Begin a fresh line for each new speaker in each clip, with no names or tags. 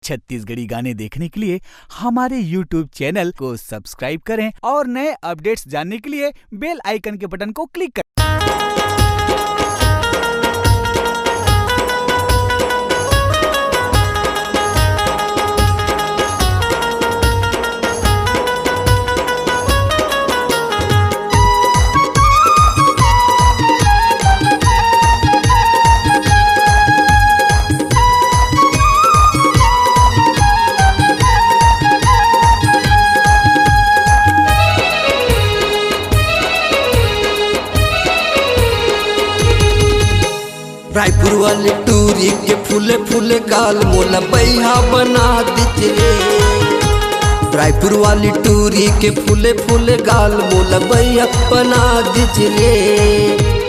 छत्तीसगढ़ी गाने देखने के लिए हमारे YouTube चैनल को सब्सक्राइब करें और नए अपडेट्स जानने के लिए बेल आइकन के बटन को क्लिक करें।
रायपुर वाले टूरी के फूले फूले गाल मोला बैहा बना दिचरे। रायपुर वाली टूरी के फूले फूले गाल मोला बैहा बना दिचरे।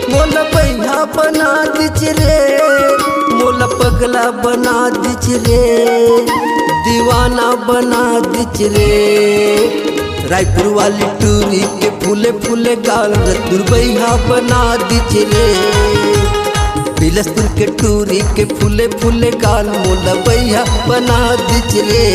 मोला बैहा बना दिचरे, मोला पगला बना दिचरे, दीवाना बना दिचरे। रायपुर वाली टूरी के फूले फूले गाल रतुर बैहा बना दिचरे। बिलसपुर के टूरी के फूले फूले गाल मोला बैहा बना दिचरे।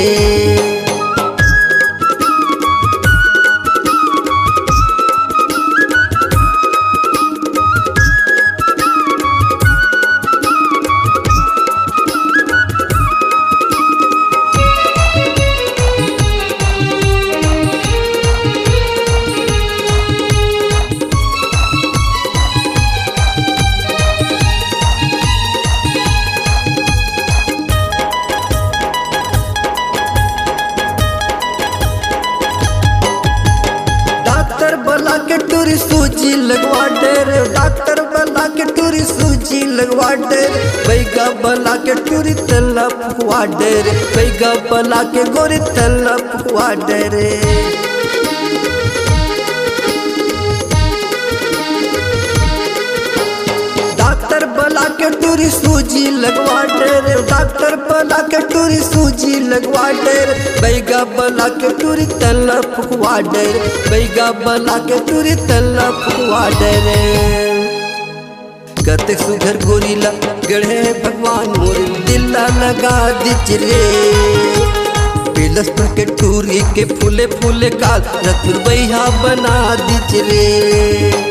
बला के टूरी सूजी लगवा डेर, डॉक्टर बला के टूरी सूजी लगवा डेर। बैगा बला के टूरी तल्ला फुकवा डेर, बैगा बला के गोरी तल्ला फुकवा डेर। डॉक्टर बला के टूरी सूजी लगवा डेर, डॉक्टर बला के टूरी सूजी लगवा डेर। बैगा बला के टूरी तल्ला फुकवा डेर, बैगा बला के टूरी तल्ला फुकवा डेर। कते सुघर गोरीला गढ़े भगवान मोर दिल्ला लगा दिचरे। बिलसपुर के टूरी के फूले फूले गाल रतुर बैहा बना दिचरे।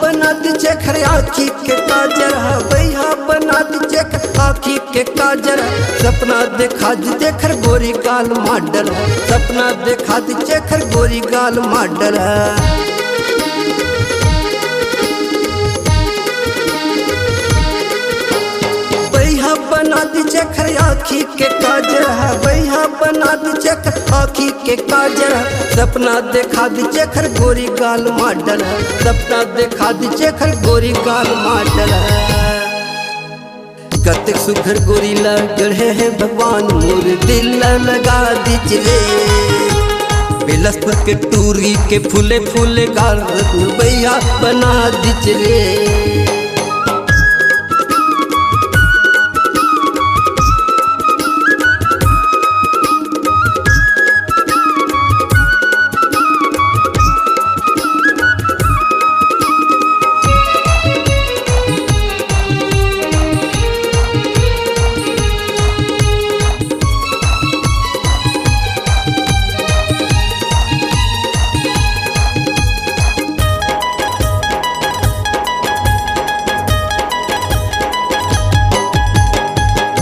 बना दीजे खरे आँखी के काजर है, बैहा बना दीजे आँखी के काजर है। सपना देखा दीजे खर गोरी गाल मॉडल है, सपना देखा दीजे खर गोरी गाल मॉडल है। बैहा बना दीजे खरे आँखी के काजर है, बैहा बना दीजे आँखी के काजर है। सपना देखा दीजे खर गोरी गाल मॉडल है, सपना देखा दीजे खर गोरी गाल मॉडल है। कते सुघर गोरीला गढ़े है भगवान मोर दिल्ला लगा दिचरे। बिलसपुर के टूरी के फूले फूले गाल रतुर बैहा बना दिचरे।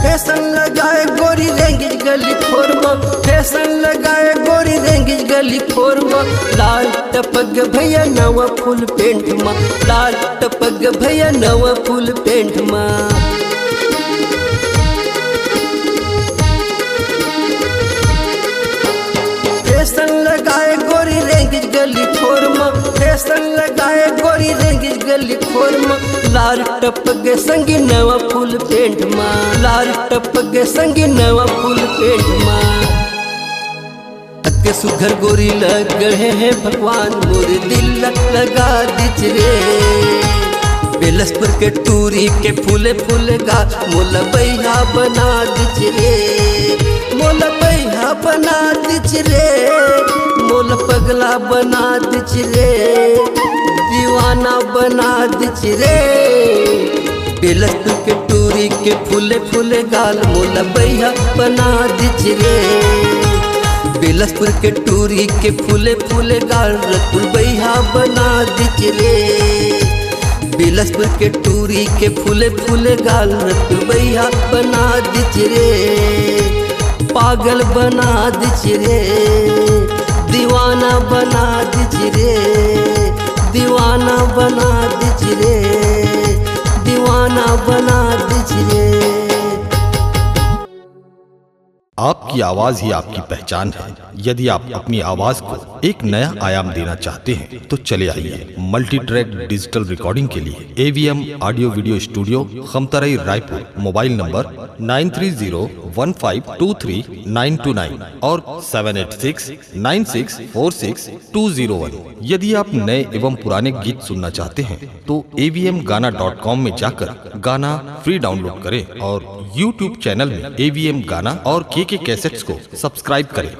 फैशन लगाए गोरी रेंगिज गली फोरमा, फैशन लगाए गोरी रेंगिज गली फोरमा। लाल टपक भैया नवा फुल पेंट मा, लाल टपक भैया नवा फुल पेंट मा। फैशन लगाए गोरी रेंगिज गली फोरमा, फैशन लगाए गोरी रेंगिज गली खोर माँ लार टपके संगी नवा फुल पेंट माँ लार टपके संगी नवा फुल पेंट माँ अके सुघर गोरी लग गए हैं भगवान मोरे दिल लगा दिच रे बेलसपुर के टूरी के फूले फूले गा मोला बैहा बना दिच रे मोला बैहा बना दिच रे मोला पगला बना दिच रे दीवाना बना दिच रे बेलसपुर के टूरी के फूले फूले गाल मोला बैहा बना दिच रे बेलसपुर के टूरी के फूले फूले गाल रतुल बैहा बना दिच रे बेलसपुर के टूरी के फूले फूले गाल रतुल बैहा बना दिच रे पागल बना दिच रे दीवाना बना दिच रे दीवाना बना दिच रे दीवाना बना दिच रे।
आपकी आवाज ही आपकी पहचान है। यदि आप अपनी आवाज को एक नया आयाम देना चाहते हैं तो चले आइए मल्टी ट्रैक डिजिटल रिकॉर्डिंग के लिए AVM audio video studio Khamtarai Raipur. Mobile number 9301523929 और 7869646201। यदि आप नए एवं पुराने गीत सुनना चाहते हैं तो avmgana.com में जाकर गाना फ्री डाउनलोड करें और YouTube चैनल में AVM गाना और KK कैसेट्स को सब्सक्राइब करें।